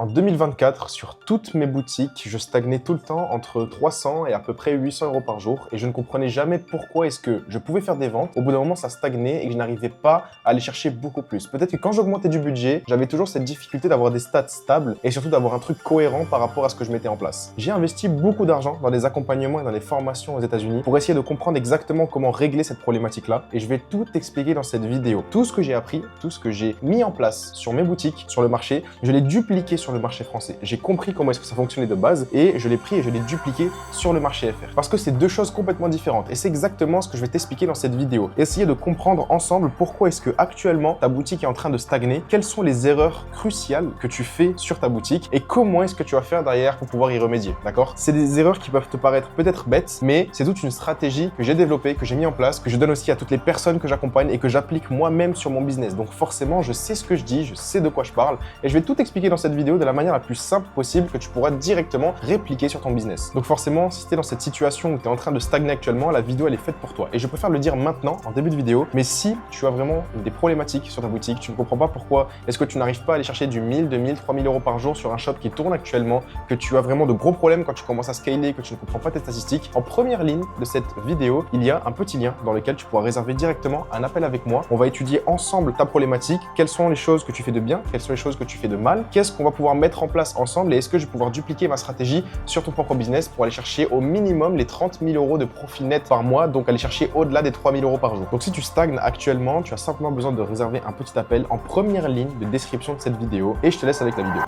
En 2024, sur toutes mes boutiques, je stagnais tout le temps entre 300 et à peu près 800 € par jour et je ne comprenais jamais pourquoi est-ce que je pouvais faire des ventes. Au bout d'un moment, ça stagnait et que je n'arrivais pas à aller chercher beaucoup plus. Peut-être que quand j'augmentais du budget, j'avais toujours cette difficulté d'avoir des stats stables et surtout d'avoir un truc cohérent par rapport à ce que je mettais en place. J'ai investi beaucoup d'argent dans des accompagnements et dans des formations aux États-Unis pour essayer de comprendre exactement comment régler cette problématique-là et je vais tout expliquer dans cette vidéo. Tout ce que j'ai appris, tout ce que j'ai mis en place sur mes boutiques, sur le marché, je l'ai dupliqué sur le marché français. J'ai compris comment est-ce que ça fonctionnait de base et je l'ai pris et je l'ai dupliqué sur le marché FR. Parce que c'est deux choses complètement différentes et c'est exactement ce que je vais t'expliquer dans cette vidéo. Essayer de comprendre ensemble pourquoi est-ce que actuellement ta boutique est en train de stagner, quelles sont les erreurs cruciales que tu fais sur ta boutique et comment est-ce que tu vas faire derrière pour pouvoir y remédier, d'accord? C'est des erreurs qui peuvent te paraître peut-être bêtes, mais c'est toute une stratégie que j'ai développée, que j'ai mis en place, que je donne aussi à toutes les personnes que j'accompagne et que j'applique moi-même sur mon business. Donc forcément, je sais ce que je dis, je sais de quoi je parle et je vais tout expliquer dans cette vidéo de la manière la plus simple possible que tu pourras directement répliquer sur ton business. Donc forcément, si tu es dans cette situation où tu es en train de stagner actuellement, la vidéo elle est faite pour toi. Et je préfère le dire maintenant, en début de vidéo, mais si tu as vraiment des problématiques sur ta boutique, tu ne comprends pas pourquoi est-ce que tu n'arrives pas à aller chercher du 1000, 2000, 3000 € par jour sur un shop qui tourne actuellement, que tu as vraiment de gros problèmes quand tu commences à scaler, que tu ne comprends pas tes statistiques, en première ligne de cette vidéo, il y a un petit lien dans lequel tu pourras réserver directement un appel avec moi. On va étudier ensemble ta problématique, quelles sont les choses que tu fais de bien, quelles sont les choses que tu fais de mal, qu'est-ce qu'on va pouvoir mettre en place ensemble et est-ce que je vais pouvoir dupliquer ma stratégie sur ton propre business pour aller chercher au minimum les 30 000 € de profit net par mois, donc aller chercher au-delà des 3 000 € par jour. Donc si tu stagnes actuellement, tu as simplement besoin de réserver un petit appel en première ligne de description de cette vidéo et je te laisse avec la vidéo.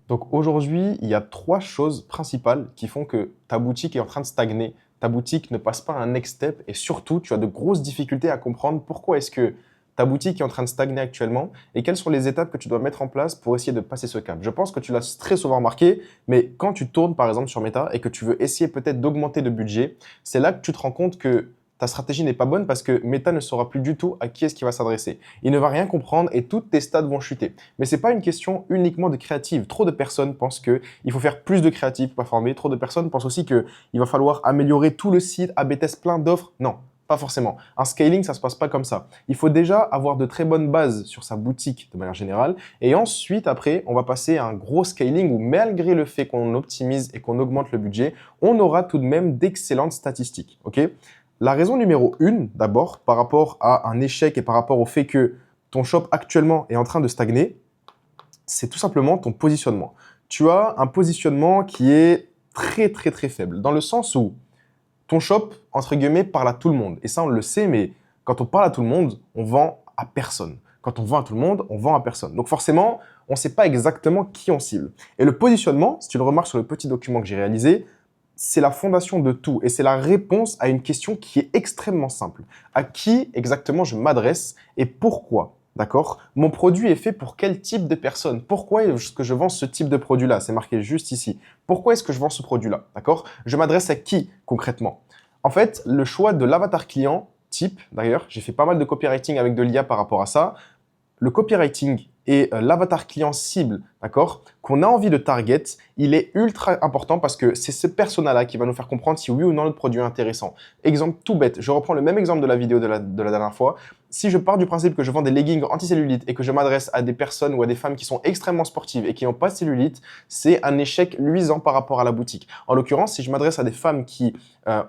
Donc aujourd'hui, il y a 3 choses principales qui font que ta boutique est en train de stagner. Ta boutique ne passe pas à un next step et surtout, tu as de grosses difficultés à comprendre pourquoi est-ce que ta boutique est en train de stagner actuellement et quelles sont les étapes que tu dois mettre en place pour essayer de passer ce cap. Je pense que tu l'as très souvent remarqué, mais quand tu tournes par exemple sur Meta et que tu veux essayer peut-être d'augmenter le budget, c'est là que tu te rends compte que ta stratégie n'est pas bonne parce que Meta ne saura plus du tout à qui est-ce qu'il va s'adresser. Il ne va rien comprendre et toutes tes stats vont chuter. Mais ce n'est pas une question uniquement de créative. Trop de personnes pensent qu'il faut faire plus de créatifs pour former. Trop de personnes pensent aussi qu'il va falloir améliorer tout le site, A/B test plein d'offres. Non. Pas forcément. Un scaling, ça se passe pas comme ça. Il faut déjà avoir de très bonnes bases sur sa boutique de manière générale. Et ensuite, après, on va passer à un gros scaling où malgré le fait qu'on optimise et qu'on augmente le budget, on aura tout de même d'excellentes statistiques. Ok ? La raison numéro 1, d'abord, par rapport à un échec et par rapport au fait que ton shop actuellement est en train de stagner, c'est tout simplement ton positionnement. Tu as un positionnement qui est très faible, dans le sens où ton shop, entre guillemets, parle à tout le monde. Et ça, on le sait, mais quand on parle à tout le monde, on vend à personne. Quand on vend à tout le monde, on vend à personne. Donc forcément, on ne sait pas exactement qui on cible. Et le positionnement, si tu le remarques sur le petit document que j'ai réalisé, c'est la fondation de tout et c'est la réponse à une question qui est extrêmement simple. À qui exactement je m'adresse et pourquoi? D'accord? Mon produit est fait pour quel type de personne? Pourquoi est-ce que je vends ce type de produit-là? C'est marqué juste ici. Pourquoi est-ce que je vends ce produit-là? D'accord? Je m'adresse à qui concrètement? En fait, le choix de l'avatar client type, d'ailleurs, j'ai fait pas mal de copywriting avec de l'IA par rapport à ça. Le copywriting et l'avatar client cible, d'accord, qu'on a envie de target, il est ultra important parce que c'est ce persona-là qui va nous faire comprendre si oui ou non notre produit est intéressant. Exemple tout bête, je reprends le même exemple de la vidéo de la dernière fois. Si je pars du principe que je vends des leggings anti-cellulite et que je m'adresse à des personnes ou à des femmes qui sont extrêmement sportives et qui n'ont pas de cellulite, c'est un échec luisant par rapport à la boutique. En l'occurrence, si je m'adresse à des femmes qui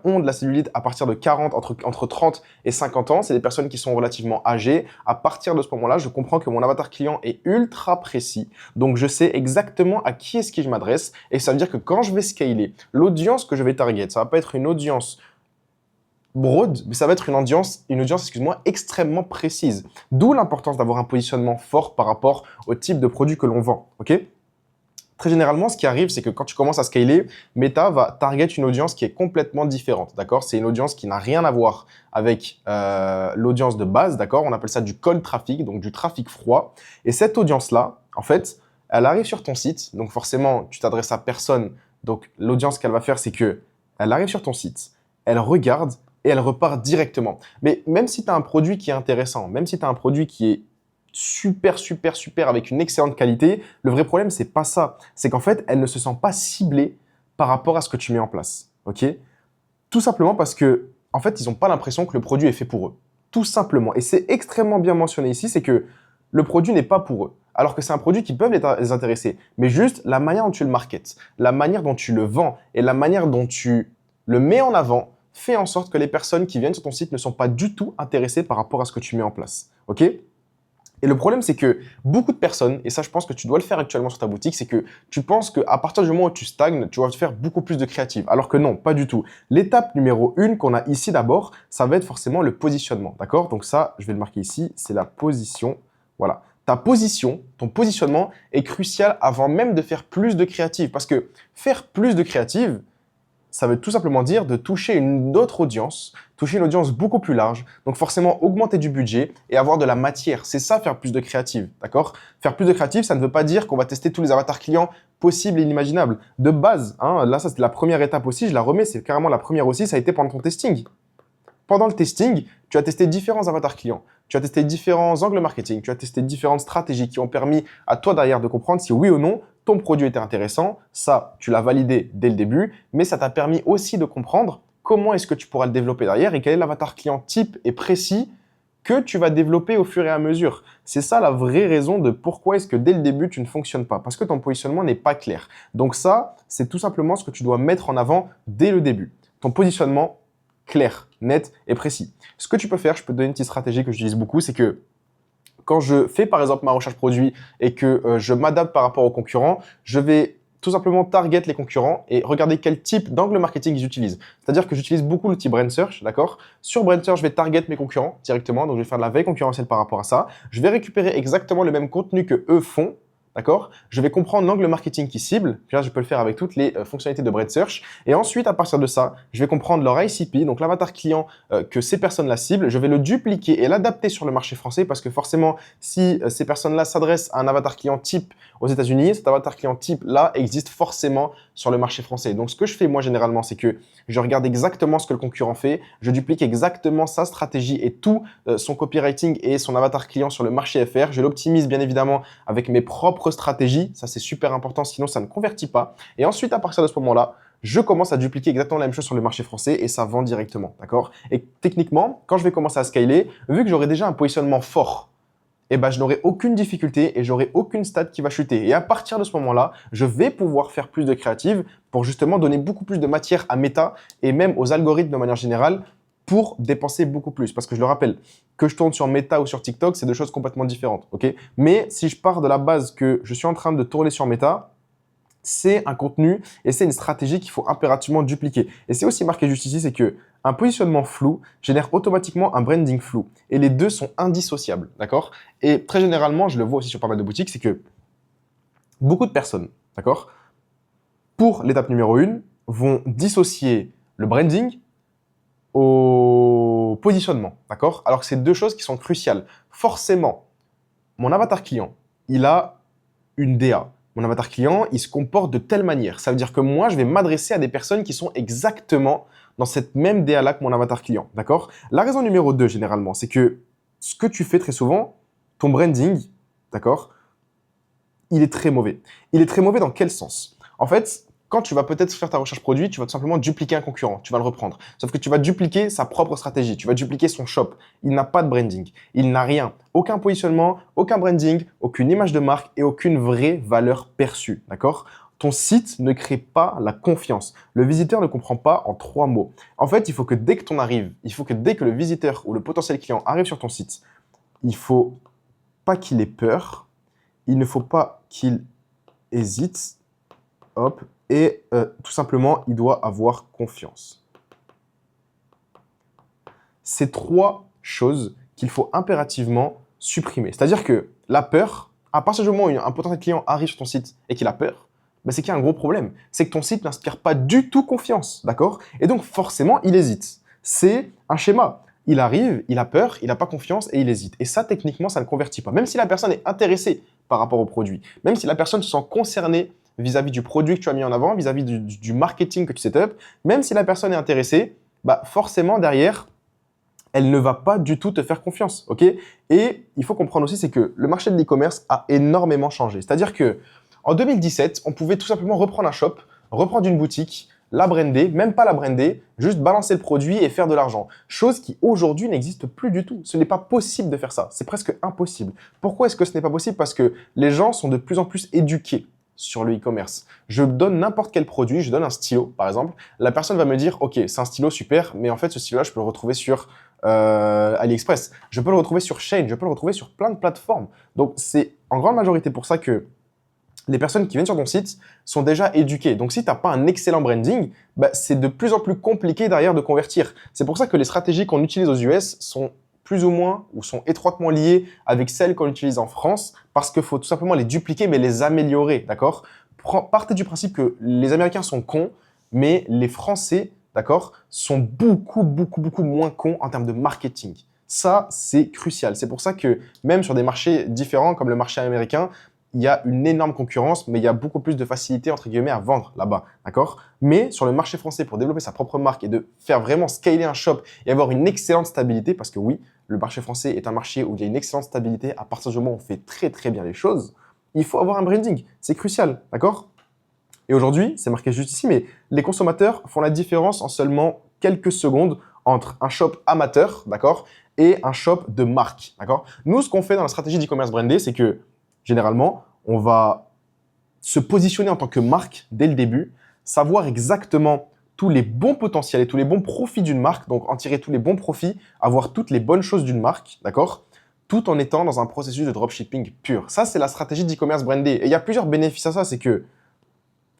ont de la cellulite à partir de 40, entre 30 et 50 ans, c'est des personnes qui sont relativement âgées. À partir de ce moment-là, je comprends que mon avatar client est ultra précis. Donc, je sais exactement à qui est-ce que je m'adresse et ça veut dire que quand je vais scaler, l'audience que je vais target, ça va pas être une audience broad, mais ça va être une audience, extrêmement précise. D'où l'importance d'avoir un positionnement fort par rapport au type de produit que l'on vend. Ok ? Très généralement, ce qui arrive, c'est que quand tu commences à scaler, Meta va target une audience qui est complètement différente. D'accord ? C'est une audience qui n'a rien à voir avec l'audience de base. D'accord ? On appelle ça du cold traffic, donc du trafic froid. Et cette audience-là, en fait, elle arrive sur ton site. Donc forcément, tu t'adresses à personne. Donc l'audience qu'elle va faire, c'est que elle arrive sur ton site, elle regarde et elle repart directement. Mais même si tu as un produit qui est intéressant, même si tu as un produit qui est super avec une excellente qualité, le vrai problème, c'est pas ça. C'est qu'en fait, elle ne se sent pas ciblée par rapport à ce que tu mets en place. Ok ? Tout simplement parce que, en fait, ils n'ont pas l'impression que le produit est fait pour eux. Tout simplement. Et c'est extrêmement bien mentionné ici, c'est que le produit n'est pas pour eux. alors que c'est un produit qui peut les intéresser. Mais juste la manière dont tu le marketes, la manière dont tu le vends et la manière dont tu le mets en avant fait en sorte que les personnes qui viennent sur ton site ne sont pas du tout intéressées par rapport à ce que tu mets en place. OK ? Et le problème, c'est que beaucoup de personnes, et ça je pense que tu dois le faire actuellement sur ta boutique, c'est que tu penses qu'à partir du moment où tu stagnes, tu vas te faire beaucoup plus de créative. Alors que non, pas du tout. L'étape numéro 1 qu'on a ici d'abord, ça va être forcément le positionnement. D'accord? Donc ça, je vais le marquer ici, c'est la position. Voilà. Ta position, ton positionnement est crucial avant même de faire plus de créative. Parce que faire plus de créative, ça veut tout simplement dire de toucher une autre audience, toucher une audience beaucoup plus large, donc forcément augmenter du budget et avoir de la matière. C'est ça, faire plus de créative, d'accord? Faire plus de créative, ça ne veut pas dire qu'on va tester tous les avatars clients possibles et inimaginables. De base, hein, là, ça c'est la première étape aussi, je la remets, c'est carrément la première aussi, ça a été pendant ton testing. Pendant le testing, tu as testé différents avatars clients, tu as testé différents angles marketing, tu as testé différentes stratégies qui ont permis à toi derrière de comprendre si oui ou non ton produit était intéressant. Ça, tu l'as validé dès le début, mais ça t'a permis aussi de comprendre comment est-ce que tu pourras le développer derrière et quel est l'avatar client type et précis que tu vas développer au fur et à mesure. C'est ça la vraie raison de pourquoi est-ce que dès le début, tu ne fonctionnes pas. Parce que ton positionnement n'est pas clair. Donc ça, c'est tout simplement ce que tu dois mettre en avant dès le début. Ton positionnement clair, net et précis. Ce que tu peux faire, je peux te donner une petite stratégie que j'utilise beaucoup, c'est que quand je fais par exemple ma recherche produit et que je m'adapte par rapport aux concurrents, je vais tout simplement target les concurrents et regarder quel type d'angle marketing ils utilisent. C'est-à-dire que j'utilise beaucoup l'outil Brand Search, d'accord? Sur Brand Search, je vais target mes concurrents directement, donc je vais faire de la veille concurrentielle par rapport à ça. Je vais récupérer exactement le même contenu que eux font. D'accord? Je vais comprendre l'angle marketing qui cible. Puis là, je peux le faire avec toutes les fonctionnalités de Brand Search. Et ensuite, à partir de ça, je vais comprendre leur ICP, donc l'avatar client que ces personnes-là ciblent. Je vais le dupliquer et l'adapter sur le marché français parce que forcément, si ces personnes-là s'adressent à un avatar client type aux États-Unis, cet avatar client type-là existe forcément sur le marché français. Donc, ce que je fais moi généralement, c'est que je regarde exactement ce que le concurrent fait, je duplique exactement sa stratégie et tout son copywriting et son avatar client sur le marché FR. Je l'optimise bien évidemment avec mes propres stratégies. Ça, c'est super important, sinon ça ne convertit pas. Et ensuite, à partir de ce moment-là, je commence à dupliquer exactement la même chose sur le marché français et ça vend directement, d'accord? Et techniquement, quand je vais commencer à scaler, vu que j'aurai déjà un positionnement fort, eh ben, je n'aurai aucune difficulté et j'aurai aucune stat qui va chuter. Et à partir de ce moment-là, je vais pouvoir faire plus de créative pour justement donner beaucoup plus de matière à Meta et même aux algorithmes de manière générale pour dépenser beaucoup plus. Parce que je le rappelle, que je tourne sur Meta ou sur TikTok, c'est deux choses complètement différentes. Ok? Mais si je pars de la base que je suis en train de tourner sur Meta, c'est un contenu et c'est une stratégie qu'il faut impérativement dupliquer. Et c'est aussi marqué juste ici, c'est que un positionnement flou génère automatiquement un branding flou. Et les deux sont indissociables, d'accord? Et très généralement, je le vois aussi sur pas mal de boutiques, c'est que beaucoup de personnes, d'accord, pour l'étape numéro 1, vont dissocier le branding au positionnement, d'accord? Alors que c'est deux choses qui sont cruciales. Forcément, mon avatar client, il a une DA. Mon avatar client, il se comporte de telle manière. Ça veut dire que moi, je vais m'adresser à des personnes qui sont exactement dans cette même DA-là que mon avatar client, d'accord? La raison numéro 2, généralement, c'est que ce que tu fais très souvent, ton branding, d'accord, il est très mauvais. Il est très mauvais dans quel sens? En fait, quand tu vas peut-être faire ta recherche produit, tu vas tout simplement dupliquer un concurrent, tu vas le reprendre. Sauf que tu vas dupliquer sa propre stratégie, tu vas dupliquer son shop. Il n'a pas de branding, il n'a rien. Aucun positionnement, aucun branding, aucune image de marque et aucune vraie valeur perçue, d'accord? Ton site ne crée pas la confiance. Le visiteur ne comprend pas en 3 mots. En fait, il faut que dès que le visiteur ou le potentiel client arrive sur ton site, il faut pas qu'il ait peur, il ne faut pas qu'il hésite, hop, et tout simplement, il doit avoir confiance. C'est 3 choses qu'il faut impérativement supprimer. C'est-à-dire que la peur, à partir du moment où un potentiel client arrive sur ton site et qu'il a peur, ben c'est qu'il y a un gros problème. C'est que ton site n'inspire pas du tout confiance, d'accord? Et donc, forcément, il hésite. C'est un schéma. Il arrive, il a peur, il n'a pas confiance et il hésite. Et ça, techniquement, ça ne convertit pas. Même si la personne est intéressée par rapport au produit, même si la personne se sent concernée vis-à-vis du produit que tu as mis en avant, vis-à-vis du marketing que tu set up, même si la personne est intéressée, bah forcément, derrière, elle ne va pas du tout te faire confiance, ok? Et il faut comprendre aussi, c'est que le marché de l'e-commerce a énormément changé. C'est-à-dire que en 2017, on pouvait tout simplement reprendre un shop, reprendre une boutique, la brander, même pas la brander, juste balancer le produit et faire de l'argent. Chose qui aujourd'hui n'existe plus du tout. Ce n'est pas possible de faire ça. C'est presque impossible. Pourquoi est-ce que ce n'est pas possible? Parce que les gens sont de plus en plus éduqués sur le e-commerce. Je donne n'importe quel produit, je donne un stylo par exemple, la personne va me dire ok, c'est un stylo super, mais en fait ce stylo-là je peux le retrouver sur AliExpress, je peux le retrouver sur Shein, je peux le retrouver sur plein de plateformes. Donc c'est en grande majorité pour ça que les personnes qui viennent sur ton site sont déjà éduquées. Donc, si tu n'as pas un excellent branding, bah, c'est de plus en plus compliqué derrière de convertir. C'est pour ça que les stratégies qu'on utilise aux US sont plus ou moins ou sont étroitement liées avec celles qu'on utilise en France parce qu'il faut tout simplement les dupliquer mais les améliorer, d'accord? Partez du principe que les Américains sont cons, mais les Français, d'accord, sont beaucoup moins cons en termes de marketing. Ça, c'est crucial. C'est pour ça que même sur des marchés différents comme le marché américain, il y a une énorme concurrence, mais il y a beaucoup plus de facilité, entre guillemets, à vendre là-bas, d'accord? Mais sur le marché français, pour développer sa propre marque et de faire vraiment scaler un shop et avoir une excellente stabilité, parce que oui, le marché français est un marché où il y a une excellente stabilité à partir du moment où on fait très bien les choses, il faut avoir un branding. C'est crucial, d'accord? Et aujourd'hui, c'est marqué juste ici, mais les consommateurs font la différence en seulement quelques secondes entre un shop amateur, d'accord, et un shop de marque, d'accord? Nous, ce qu'on fait dans la stratégie d'e-commerce brandé, c'est que généralement, on va se positionner en tant que marque dès le début, savoir exactement tous les bons potentiels et tous les bons profits d'une marque, donc en tirer tous les bons profits, avoir toutes les bonnes choses d'une marque, d'accord? Tout en étant dans un processus de dropshipping pur. Ça, c'est la stratégie d'e-commerce brandé. Et il y a plusieurs bénéfices à ça. C'est que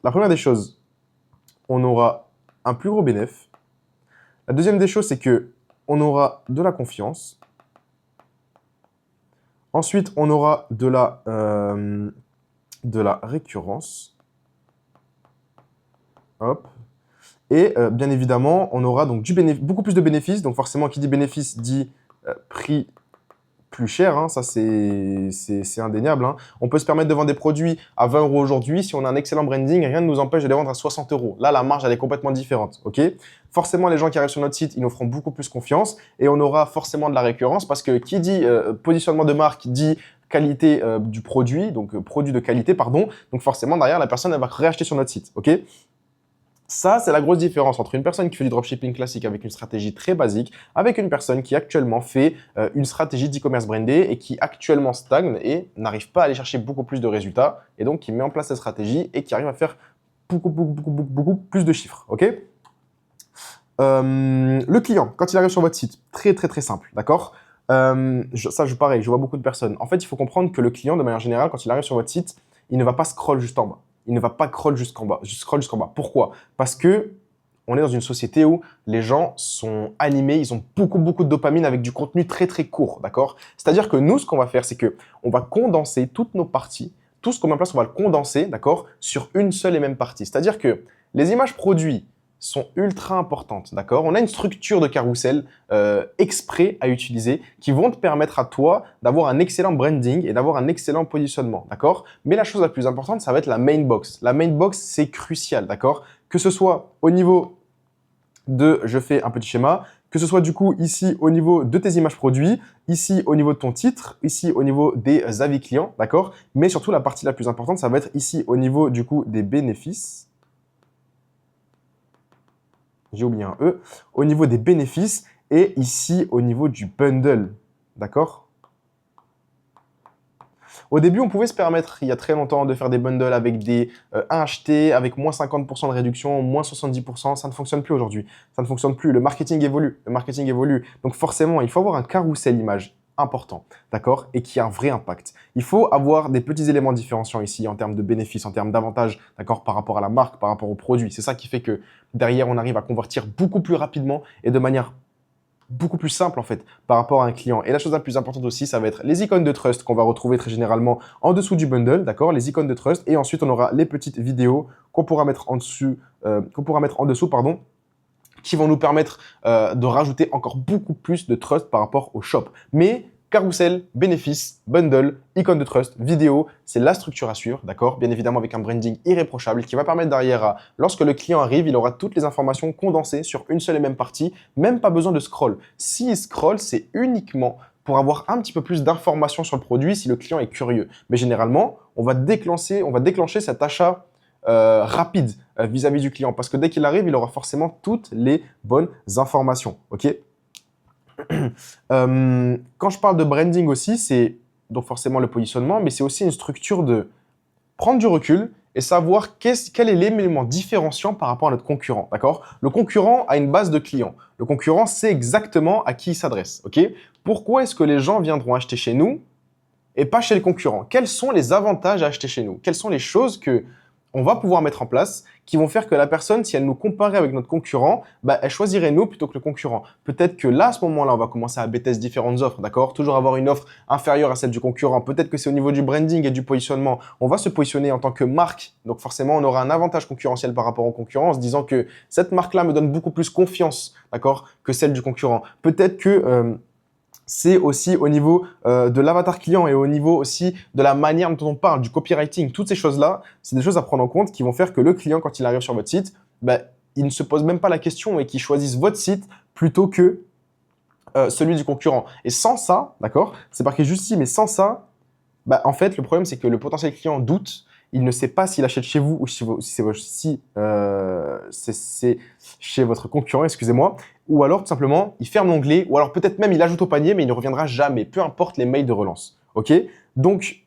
la première des choses, on aura un plus gros bénéfice. La deuxième des choses, c'est que on aura de la confiance. Ensuite, on aura de la récurrence. Hop. Et bien évidemment, on aura donc beaucoup plus de bénéfices. Donc forcément, qui dit bénéfice dit prix plus cher, hein. Ça c'est indéniable, hein. On peut se permettre de vendre des produits à 20 € aujourd'hui. Si on a un excellent branding, rien ne nous empêche de les vendre à 60 €. Là, la marge, elle est complètement différente. Ok. Forcément, les gens qui arrivent sur notre site, ils nous feront beaucoup plus confiance et on aura forcément de la récurrence parce que qui dit positionnement de marque dit qualité du produit, donc produit de qualité, pardon. Donc forcément, derrière, la personne, elle va réacheter sur notre site. Ok. Ça, c'est la grosse différence entre une personne qui fait du dropshipping classique avec une stratégie très basique, avec une personne qui actuellement fait une stratégie d'e-commerce brandé et qui actuellement stagne et n'arrive pas à aller chercher beaucoup plus de résultats et donc qui met en place cette stratégie et qui arrive à faire beaucoup plus de chiffres. Ok. Le client, quand il arrive sur votre site, très simple, d'accord? Pareil, je vois beaucoup de personnes. En fait, il faut comprendre que le client, de manière générale, quand il arrive sur votre site, il ne va pas scroll juste en bas. Il ne va pas scroll jusqu'en bas. Pourquoi? Parce que on est dans une société où les gens sont animés, ils ont beaucoup de dopamine avec du contenu très court, d'accord? C'est-à-dire que nous, ce qu'on va faire, c'est que on va condenser toutes nos parties, tout ce qu'on met en place, on va le condenser, d'accord, sur une seule et même partie. C'est-à-dire que les images produits sont ultra importantes, d'accord? On a une structure de carrousel exprès à utiliser qui vont te permettre à toi d'avoir un excellent branding et d'avoir un excellent positionnement, d'accord? Mais la chose la plus importante, ça va être la main box. La main box, c'est crucial, d'accord? Que ce soit au niveau de, je fais un petit schéma, que ce soit du coup ici au niveau de tes images produits, ici au niveau de ton titre, ici au niveau des avis clients, d'accord? Mais surtout, la partie la plus importante, ça va être ici au niveau du coup des bénéfices. J'ai oublié un E, au niveau des bénéfices et ici au niveau du bundle, d'accord? Au début, on pouvait se permettre, il y a très longtemps, de faire des bundles avec des 1 acheté, avec moins 50% de réduction, moins 70%. Ça ne fonctionne plus aujourd'hui. Ça ne fonctionne plus. Le marketing évolue. Donc forcément, il faut avoir un carrousel image important, d'accord? Et qui a un vrai impact. Il faut avoir des petits éléments différenciants ici en termes de bénéfices, en termes d'avantages, d'accord, par rapport à la marque, par rapport au produit. C'est ça qui fait que derrière, on arrive à convertir beaucoup plus rapidement et de manière beaucoup plus simple en fait par rapport à un client. Et la chose la plus importante aussi, ça va être les icônes de trust qu'on va retrouver très généralement en dessous du bundle, d'accord? Les icônes de trust. Et ensuite, on aura les petites vidéos qu'on pourra mettre en dessous, pardon, qui vont nous permettre de rajouter encore beaucoup plus de trust par rapport au shop. Mais carrousel, bénéfices, bundle, icône de trust, vidéo, c'est la structure à suivre, d'accord? Bien évidemment avec un branding irréprochable qui va permettre derrière, lorsque le client arrive, il aura toutes les informations condensées sur une seule et même partie, même pas besoin de scroll. S'il scroll, c'est uniquement pour avoir un petit peu plus d'informations sur le produit si le client est curieux. Mais généralement, on va déclencher cet achat rapide vis-à-vis du client. Parce que dès qu'il arrive, il aura forcément toutes les bonnes informations. Ok. Quand je parle de branding aussi, c'est donc forcément le positionnement, mais c'est aussi une structure de prendre du recul et savoir quel est l'élément différenciant par rapport à notre concurrent, d'accord? Le concurrent a une base de clients. Le concurrent sait exactement à qui il s'adresse, ok? Pourquoi est-ce que les gens viendront acheter chez nous et pas chez le concurrent? Quels sont les avantages à acheter chez nous? Quelles sont les choses que on va pouvoir mettre en place qui vont faire que la personne, si elle nous comparait avec notre concurrent, bah, elle choisirait nous plutôt que le concurrent. Peut-être que là, à ce moment-là, on va commencer à tester différentes offres, d'accord? Toujours avoir une offre inférieure à celle du concurrent. Peut-être que c'est au niveau du branding et du positionnement. On va se positionner en tant que marque. Donc forcément, on aura un avantage concurrentiel par rapport au concurrent en se disant que cette marque-là me donne beaucoup plus confiance, d'accord, que celle du concurrent. Peut-être que c'est aussi au niveau de l'avatar client et au niveau aussi de la manière dont on parle, du copywriting. Toutes ces choses-là, c'est des choses à prendre en compte qui vont faire que le client, quand il arrive sur votre site, bah, il ne se pose même pas la question et qu'il choisisse votre site plutôt que celui du concurrent. Et sans ça, d'accord, c'est marqué juste ici, mais sans ça, bah, en fait, le problème, c'est que le potentiel client doute. Il ne sait pas s'il achète chez vous ou si c'est chez votre concurrent, excusez-moi. Ou alors, tout simplement, il ferme l'onglet. Ou alors, peut-être même, il ajoute au panier, mais il ne reviendra jamais, peu importe les mails de relance. OK? Donc,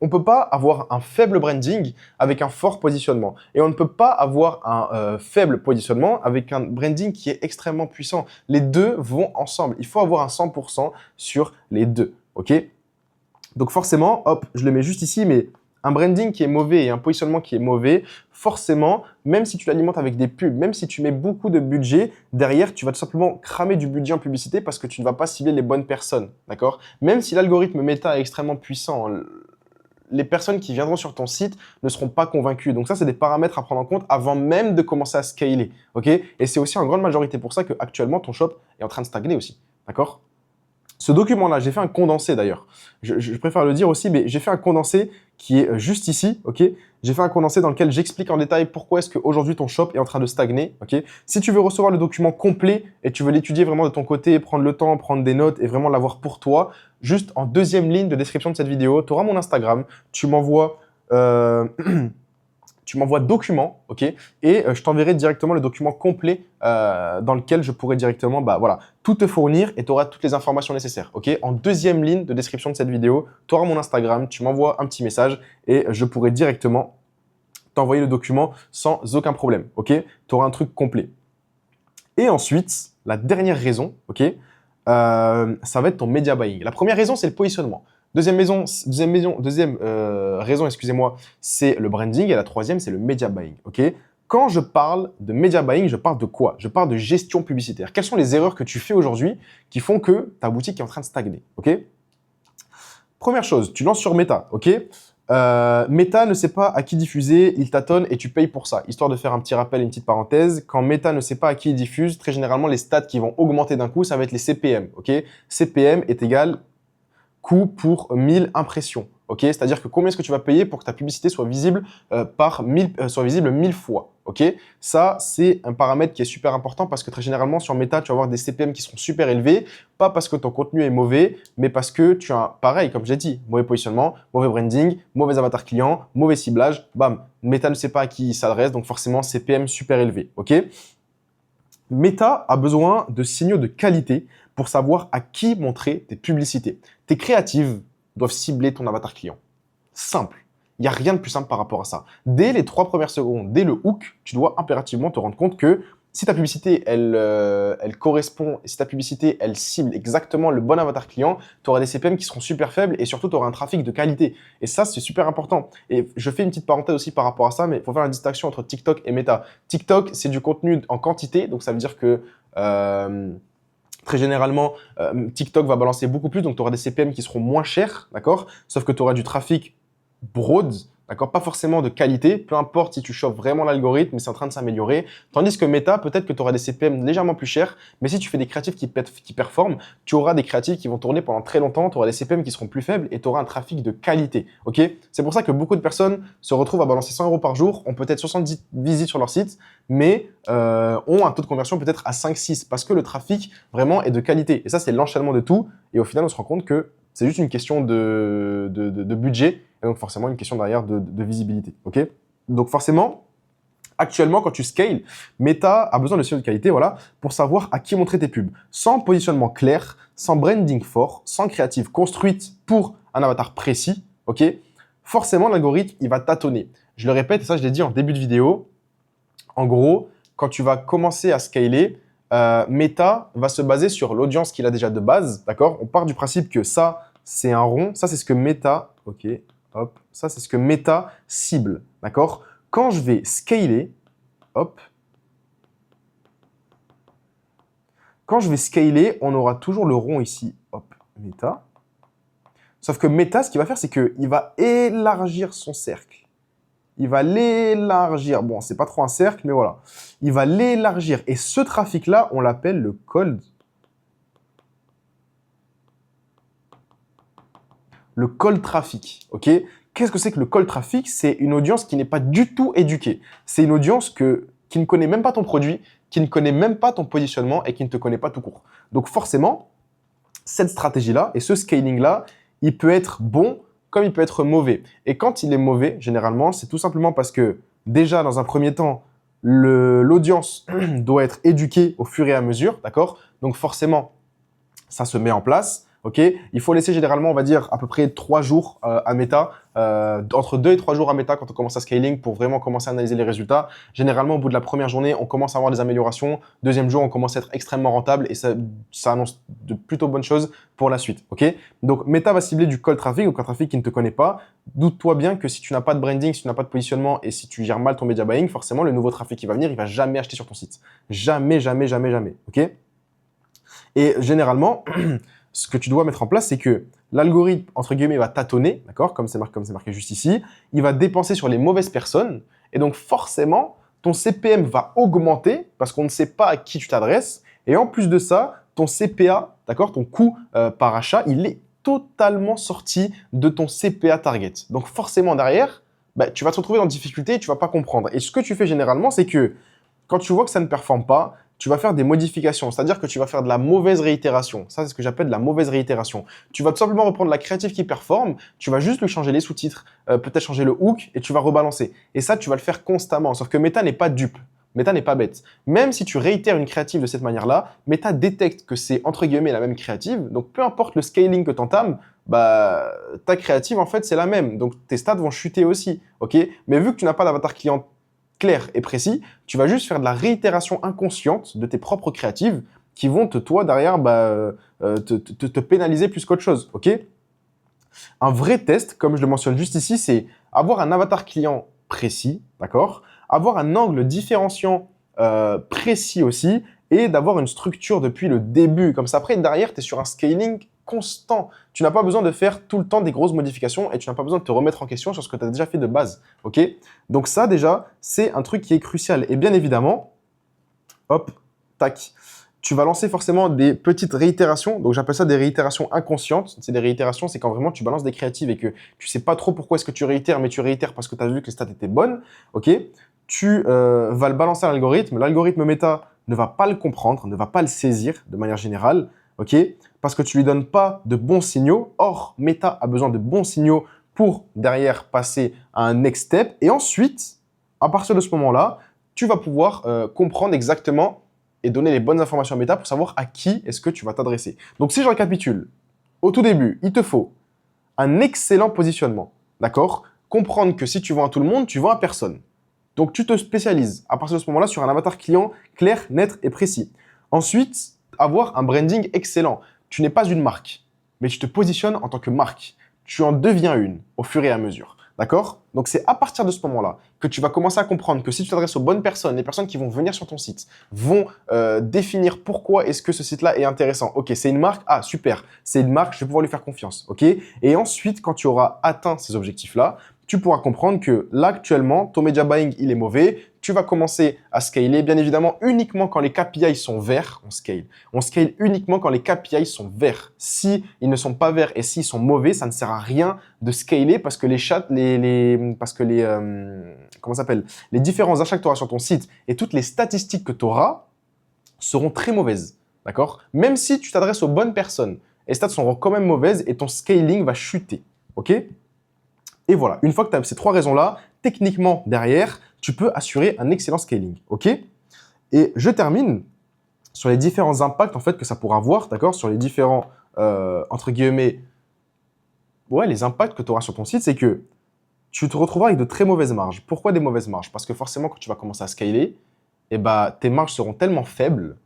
on ne peut pas avoir un faible branding avec un fort positionnement. Et on ne peut pas avoir un faible positionnement avec un branding qui est extrêmement puissant. Les deux vont ensemble. Il faut avoir un 100% sur les deux. OK? Donc forcément, hop, je le mets juste ici, mais un branding qui est mauvais et un positionnement qui est mauvais, forcément, même si tu l'alimentes avec des pubs, même si tu mets beaucoup de budget, derrière, tu vas tout simplement cramer du budget en publicité parce que tu ne vas pas cibler les bonnes personnes, d'accord? Même si l'algorithme Meta est extrêmement puissant, les personnes qui viendront sur ton site ne seront pas convaincues. Donc ça, c'est des paramètres à prendre en compte avant même de commencer à scaler, ok? Et c'est aussi en grande majorité pour ça qu'actuellement, ton shop est en train de stagner aussi, d'accord? Ce document-là, j'ai fait un condensé d'ailleurs. Je préfère le dire aussi, mais j'ai fait un condensé qui est juste ici, ok? J'ai fait un condensé dans lequel j'explique en détail pourquoi est-ce qu'aujourd'hui ton shop est en train de stagner, ok? Si tu veux recevoir le document complet et tu veux l'étudier vraiment de ton côté, prendre le temps, prendre des notes et vraiment l'avoir pour toi, juste en deuxième ligne de description de cette vidéo, tu auras mon Instagram, tu m'envoies tu m'envoies document, ok, et je t'enverrai directement le document complet dans lequel je pourrai directement, bah voilà, tout te fournir et tu auras toutes les informations nécessaires, ok. En deuxième ligne de description de cette vidéo, tu auras mon Instagram, tu m'envoies un petit message et je pourrai directement t'envoyer le document sans aucun problème, ok. Tu auras un truc complet. Et ensuite, la dernière raison, ok, ça va être ton media buying. La première raison, c'est le positionnement. Deuxième raison, excusez-moi, c'est le branding. Et la troisième, c'est le media buying. Ok. Quand je parle de media buying, je parle de quoi? Je parle de gestion publicitaire. Quelles sont les erreurs que tu fais aujourd'hui qui font que ta boutique est en train de stagner? Ok. Première chose, tu lances sur Meta. Ok. Meta ne sait pas à qui diffuser, il tâtonne et tu payes pour ça. Histoire de faire un petit rappel, une petite parenthèse, quand Meta ne sait pas à qui il diffuse, très généralement, les stats qui vont augmenter d'un coup, ça va être les CPM. Ok. CPM est égal coût pour 1000 impressions. Ok, c'est-à-dire que combien est-ce que tu vas payer pour que ta publicité soit visible soit visible 1000 fois. Ok, ça c'est un paramètre qui est super important parce que très généralement sur Meta tu vas avoir des CPM qui seront super élevés, pas parce que ton contenu est mauvais, mais parce que tu as pareil comme j'ai dit, mauvais positionnement, mauvais branding, mauvais avatar client, mauvais ciblage. Bam, Meta ne sait pas à qui il s'adresse, donc forcément CPM super élevé. Ok. Meta a besoin de signaux de qualité pour savoir à qui montrer tes publicités. Tes créatives doivent cibler ton avatar client. Simple. Il n'y a rien de plus simple par rapport à ça. Dès les 3 premières secondes, dès le hook, tu dois impérativement te rendre compte que si ta publicité, elle correspond, et si ta publicité, elle cible exactement le bon avatar client, tu auras des CPM qui seront super faibles et surtout, tu auras un trafic de qualité. Et ça, c'est super important. Et je fais une petite parenthèse aussi par rapport à ça, mais il faut faire la distinction entre TikTok et Meta. TikTok, c'est du contenu en quantité, donc ça veut dire que très généralement, TikTok va balancer beaucoup plus, donc tu auras des CPM qui seront moins chers, d'accord? Sauf que tu auras du trafic broad, d'accord? Pas forcément de qualité, peu importe si tu chauffes vraiment l'algorithme, c'est en train de s'améliorer. Tandis que Meta, peut-être que tu auras des CPM légèrement plus chers, mais si tu fais des créatifs qui performent, tu auras des créatifs qui vont tourner pendant très longtemps, tu auras des CPM qui seront plus faibles et tu auras un trafic de qualité, ok? C'est pour ça que beaucoup de personnes se retrouvent à balancer 100 € par jour, ont peut-être 70 visites sur leur site, mais ont un taux de conversion peut-être à 5-6 parce que le trafic vraiment est de qualité. Et ça, c'est l'enchaînement de tout. Et au final, on se rend compte que c'est juste une question de budget et donc forcément une question derrière de visibilité. Ok. Donc forcément, actuellement, quand tu scales, Meta a besoin de signaux de qualité, voilà, pour savoir à qui montrer tes pubs. Sans positionnement clair, sans branding fort, sans créative construite pour un avatar précis, ok, forcément, l'algorithme, il va tâtonner. Je le répète, et ça, je l'ai dit en début de vidéo. En gros, quand tu vas commencer à scaler, Meta va se baser sur l'audience qu'il a déjà de base, d'accord? On part du principe que ça, c'est un rond. Ça, c'est ce que Meta, ok, hop, ça, c'est ce que Meta cible, d'accord? Quand je vais scaler, hop, quand je vais scaler, on aura toujours le rond ici, hop, Meta. Sauf que Meta, ce qu'il va faire, c'est qu'il va élargir son cercle. Il va l'élargir. Bon, c'est pas trop un cercle, mais voilà. Il va l'élargir. Et ce trafic-là, on l'appelle le cold. Le cold traffic, ok? Qu'est-ce que c'est que le cold traffic? C'est une audience qui n'est pas du tout éduquée. C'est une audience qui ne connaît même pas ton produit, qui ne connaît même pas ton positionnement et qui ne te connaît pas tout court. Donc forcément, cette stratégie-là et ce scaling-là, il peut être bon comme il peut être mauvais. Et quand il est mauvais, généralement, c'est tout simplement parce que déjà, dans un premier temps, l'audience doit être éduquée au fur et à mesure, d'accord? Donc forcément, ça se met en place. Ok, il faut laisser généralement, on va dire, à peu près 3 jours à Meta, entre 2 et 3 jours à Meta quand on commence à scaling pour vraiment commencer à analyser les résultats. Généralement, au bout de la première journée, on commence à avoir des améliorations. Deuxième jour, on commence à être extrêmement rentable et ça annonce de plutôt bonnes choses pour la suite. Ok, donc Meta va cibler du cold traffic, donc un trafic qui ne te connaît pas. Doute-toi bien que si tu n'as pas de branding, si tu n'as pas de positionnement et si tu gères mal ton media buying, forcément, le nouveau trafic qui va venir, il va jamais acheter sur ton site. Jamais, jamais, jamais, jamais. Ok, et généralement, ce que tu dois mettre en place, c'est que l'algorithme, entre guillemets, va tâtonner, d'accord, comme c'est marqué juste ici. Il va dépenser sur les mauvaises personnes. Et donc, forcément, ton CPM va augmenter parce qu'on ne sait pas à qui tu t'adresses. Et en plus de ça, ton CPA, d'accord, ton coût par achat, il est totalement sorti de ton CPA target. Donc, forcément, derrière, bah, tu vas te retrouver en difficulté et tu vas pas comprendre. Et ce que tu fais généralement, c'est que quand tu vois que ça ne performe pas, tu vas faire des modifications, c'est-à-dire que tu vas faire de la mauvaise réitération. Ça, c'est ce que j'appelle de la mauvaise réitération. Tu vas tout simplement reprendre la créative qui performe, tu vas juste lui changer les sous-titres, peut-être changer le hook et tu vas rebalancer. Et ça, tu vas le faire constamment. Sauf que Meta n'est pas dupe. Meta n'est pas bête. Même si tu réitères une créative de cette manière-là, Meta détecte que c'est entre guillemets la même créative. Donc, peu importe le scaling que tu entames, bah, ta créative, en fait, c'est la même. Donc, tes stats vont chuter aussi. Ok. Mais vu que tu n'as pas d'avatar client clair et précis, tu vas juste faire de la réitération inconsciente de tes propres créatives qui vont toi derrière te pénaliser plus qu'autre chose, ok? Un vrai test, comme je le mentionne juste ici, c'est avoir un avatar client précis, d'accord? Avoir un angle différenciant précis aussi et d'avoir une structure depuis le début. Comme ça, après, derrière, tu es sur un scaling constant. Tu n'as pas besoin de faire tout le temps des grosses modifications et tu n'as pas besoin de te remettre en question sur ce que tu as déjà fait de base, ok? Donc ça, déjà, c'est un truc qui est crucial. Et bien évidemment, hop, tac, tu vas lancer forcément des petites réitérations. Donc, j'appelle ça des réitérations inconscientes. C'est des réitérations, c'est quand vraiment tu balances des créatives et que tu sais pas trop pourquoi est-ce que tu réitères, mais tu réitères parce que tu as vu que les stats étaient bonnes. Ok, tu vas le balancer à l'algorithme. L'algorithme méta ne va pas le comprendre, ne va pas le saisir de manière générale. Ok, parce que tu lui donnes pas de bons signaux. Or, méta a besoin de bons signaux pour derrière passer à un next step. Et ensuite, à partir de ce moment-là, tu vas pouvoir comprendre exactement et donner les bonnes informations à Meta pour savoir à qui est-ce que tu vas t'adresser. Donc, si je récapitule, au tout début, il te faut un excellent positionnement, d'accord? Comprendre que si tu vends à tout le monde, tu vends à personne. Donc, tu te spécialises à partir de ce moment-là sur un avatar client clair, net et précis. Ensuite, avoir un branding excellent. Tu n'es pas une marque, mais tu te positionnes en tant que marque. Tu en deviens une au fur et à mesure. D'accord? Donc, c'est à partir de ce moment-là que tu vas commencer à comprendre que si tu t'adresses aux bonnes personnes, les personnes qui vont venir sur ton site vont définir pourquoi est-ce que ce site-là est intéressant. Ok, c'est une marque. Ah, super. C'est une marque, je vais pouvoir lui faire confiance. Ok? Et ensuite, quand tu auras atteint ces objectifs-là, tu pourras comprendre que là, actuellement, ton media buying, il est mauvais. Tu vas commencer à scaler. Bien évidemment, uniquement quand les KPI sont verts, on scale. On scale uniquement quand les KPI sont verts. Si ils ne sont pas verts et s'ils sont mauvais, ça ne sert à rien de scaler parce que comment ça s'appelle, les différents achats que tu auras sur ton site et toutes les statistiques que tu auras seront très mauvaises. D'accord? Même si tu t'adresses aux bonnes personnes, les stats seront quand même mauvaises et ton scaling va chuter. Ok? Et voilà, une fois que tu as ces 3 raisons-là, techniquement, derrière, tu peux assurer un excellent scaling, ok? Et je termine sur les différents impacts en fait que ça pourra avoir, d'accord? Sur les différents, entre guillemets, ouais, les impacts que tu auras sur ton site, c'est que tu te retrouveras avec de très mauvaises marges. Pourquoi des mauvaises marges? Parce que forcément, quand tu vas commencer à scaler, eh bah, tes marges seront tellement faibles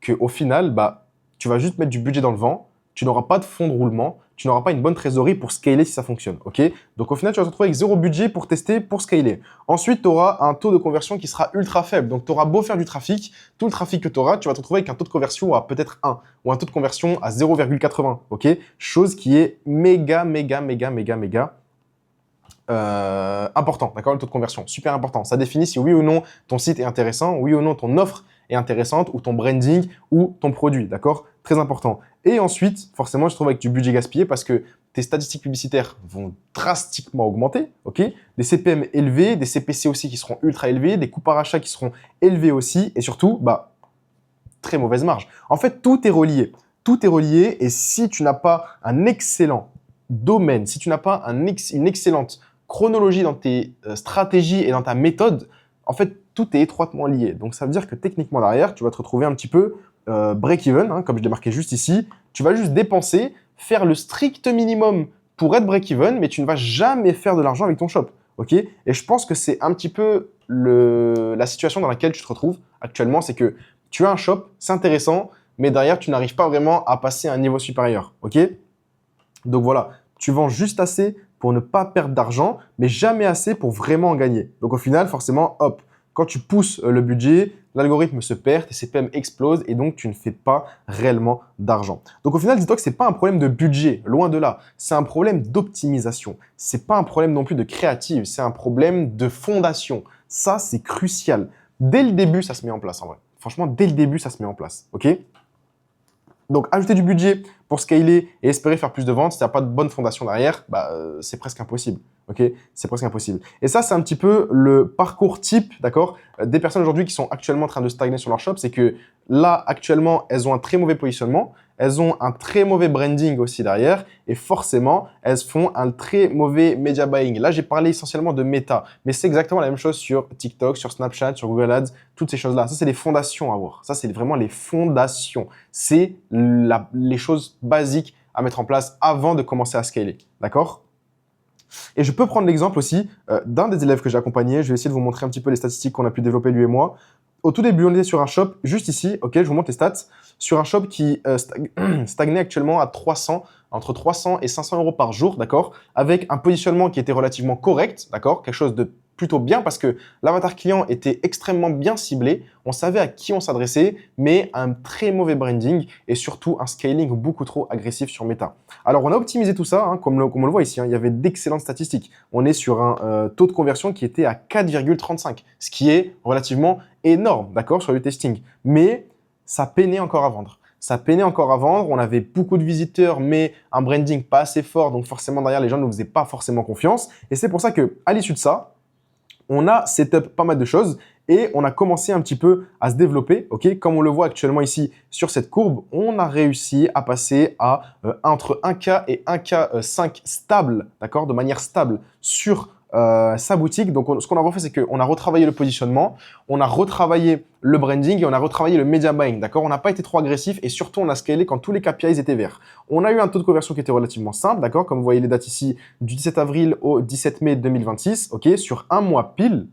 qu'au final, bah, tu vas juste mettre du budget dans le vent, tu n'auras pas de fonds de roulement, tu n'auras pas une bonne trésorerie pour scaler si ça fonctionne. Ok? Donc au final, tu vas te retrouver avec zéro budget pour tester, pour scaler. Ensuite, tu auras un taux de conversion qui sera ultra faible. Donc tu auras beau faire du trafic, tout le trafic que tu auras, tu vas te retrouver avec un taux de conversion à peut-être 1 ou un taux de conversion à 0,80. Ok? Chose qui est méga, méga, méga, méga, méga important, d'accord, le taux de conversion, super important. Ça définit si oui ou non ton site est intéressant, oui ou non ton offre est intéressante, ou ton branding, ou ton produit, d'accord, très important. Et ensuite, forcément, je trouve avec du budget gaspillé parce que tes statistiques publicitaires vont drastiquement augmenter, ok, des CPM élevés, des CPC aussi qui seront ultra élevés, des coûts par achat qui seront élevés aussi, et surtout, bah, très mauvaise marge. En fait, tout est relié. Tout est relié, et si tu n'as pas un excellent domaine, si tu n'as pas une excellente chronologie dans tes stratégies et dans ta méthode, en fait, tout est étroitement lié. Donc, ça veut dire que techniquement derrière, tu vas te retrouver un petit peu break-even, hein, comme je l'ai marqué juste ici. Tu vas juste dépenser, faire le strict minimum pour être break-even, mais tu ne vas jamais faire de l'argent avec ton shop. Ok? Et je pense que c'est un petit peu la situation dans laquelle tu te retrouves actuellement, c'est que tu as un shop, c'est intéressant, mais derrière, tu n'arrives pas vraiment à passer à un niveau supérieur. Ok? Donc voilà, tu vends juste assez pour ne pas perdre d'argent, mais jamais assez pour vraiment en gagner. Donc au final, forcément, hop, quand tu pousses le budget, l'algorithme se perd, tes CPM explosent et donc tu ne fais pas réellement d'argent. Donc au final, dis-toi que ce n'est pas un problème de budget, loin de là. C'est un problème d'optimisation. Ce n'est pas un problème non plus de créative, c'est un problème de fondation. Ça, c'est crucial. Dès le début, ça se met en place en vrai. Franchement, dès le début, ça se met en place. Ok? Donc, ajouter du budget pour scaler et espérer faire plus de ventes, si tu n'as pas de bonne fondation derrière, bah, c'est presque impossible. Ok, c'est presque impossible. Et ça, c'est un petit peu le parcours type, d'accord, des personnes aujourd'hui qui sont actuellement en train de stagner sur leur shop. C'est que là, actuellement, elles ont un très mauvais positionnement, elles ont un très mauvais branding aussi derrière, et forcément, elles font un très mauvais media buying. Là, j'ai parlé essentiellement de méta, mais c'est exactement la même chose sur TikTok, sur Snapchat, sur Google Ads, toutes ces choses-là. Ça, c'est les fondations à voir. Ça, c'est vraiment les fondations. C'est les choses basiques à mettre en place avant de commencer à scaler, d'accord? Et je peux prendre l'exemple aussi d'un des élèves que j'ai accompagné. Je vais essayer de vous montrer un petit peu les statistiques qu'on a pu développer lui et moi. Au tout début, on était sur un shop, juste ici, ok, je vous montre les stats, sur un shop qui stagnait actuellement à 300, entre 300 et 500 euros par jour, d'accord, avec un positionnement qui était relativement correct, d'accord, quelque chose de plutôt bien parce que l'avatar client était extrêmement bien ciblé, on savait à qui on s'adressait, mais un très mauvais branding et surtout un scaling beaucoup trop agressif sur Meta. Alors, on a optimisé tout ça, hein, comme on le voit ici, hein, il y avait d'excellentes statistiques. On est sur un taux de conversion qui était à 4,35, ce qui est relativement énorme, d'accord, sur le testing. Mais ça peinait encore à vendre. Ça peinait encore à vendre, on avait beaucoup de visiteurs, mais un branding pas assez fort, donc forcément derrière, les gens ne nous faisaient pas forcément confiance. Et c'est pour ça qu'à l'issue de ça, on a setup pas mal de choses et on a commencé un petit peu à se développer. Ok, comme on le voit actuellement ici sur cette courbe, on a réussi à passer à entre 1K et 1K5 stable, d'accord, de manière stable sur sa boutique. Donc, ce qu'on a refait, c'est qu'on a retravaillé le positionnement, on a retravaillé le branding et on a retravaillé le media buying, d'accord. On n'a pas été trop agressif et surtout, on a scalé quand tous les KPIs étaient verts. On a eu un taux de conversion qui était relativement simple, d'accord. Comme vous voyez les dates ici, du 17 avril au 17 mai 2026, ok, sur un mois pile.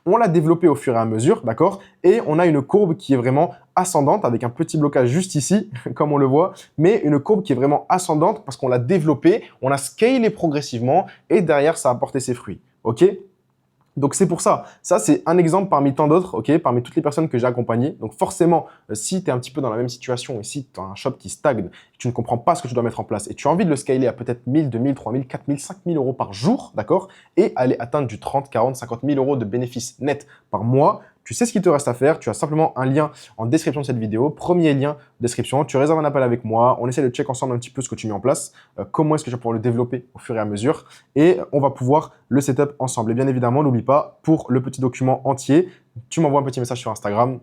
On l'a développé au fur et à mesure, d'accord? Et on a une courbe qui est vraiment ascendante avec un petit blocage juste ici, comme on le voit, mais une courbe qui est vraiment ascendante parce qu'on l'a développé, on a scalé progressivement et derrière, ça a apporté ses fruits, ok? Donc, c'est pour ça. Ça, c'est un exemple parmi tant d'autres, ok, parmi toutes les personnes que j'ai accompagnées. Donc, forcément, si tu es un petit peu dans la même situation et si tu as un shop qui stagne, tu ne comprends pas ce que tu dois mettre en place et tu as envie de le scaler à peut-être 1000, 2000, 3000, 4000, 5000 euros par jour, d'accord, et aller atteindre du 30, 40, 50 000 euros de bénéfices nets par mois, tu sais ce qu'il te reste à faire. Tu as simplement un lien en description de cette vidéo. Premier lien, description. Tu réserves un appel avec moi. On essaie de check ensemble un petit peu ce que tu mets en place. Comment est-ce que je vais pouvoir le développer au fur et à mesure. Et on va pouvoir le setup ensemble. Et bien évidemment, n'oublie pas, pour le petit document entier, tu m'envoies un petit message sur Instagram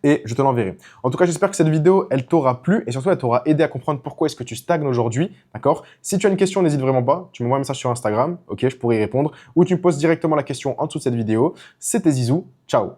et je te l'enverrai. En tout cas, j'espère que cette vidéo, elle t'aura plu et surtout, elle t'aura aidé à comprendre pourquoi est-ce que tu stagnes aujourd'hui, d'accord? Si tu as une question, n'hésite vraiment pas. Tu m'envoies un message sur Instagram, ok, je pourrai y répondre, ou tu me poses directement la question en dessous de cette vidéo. C'était Zizou, ciao!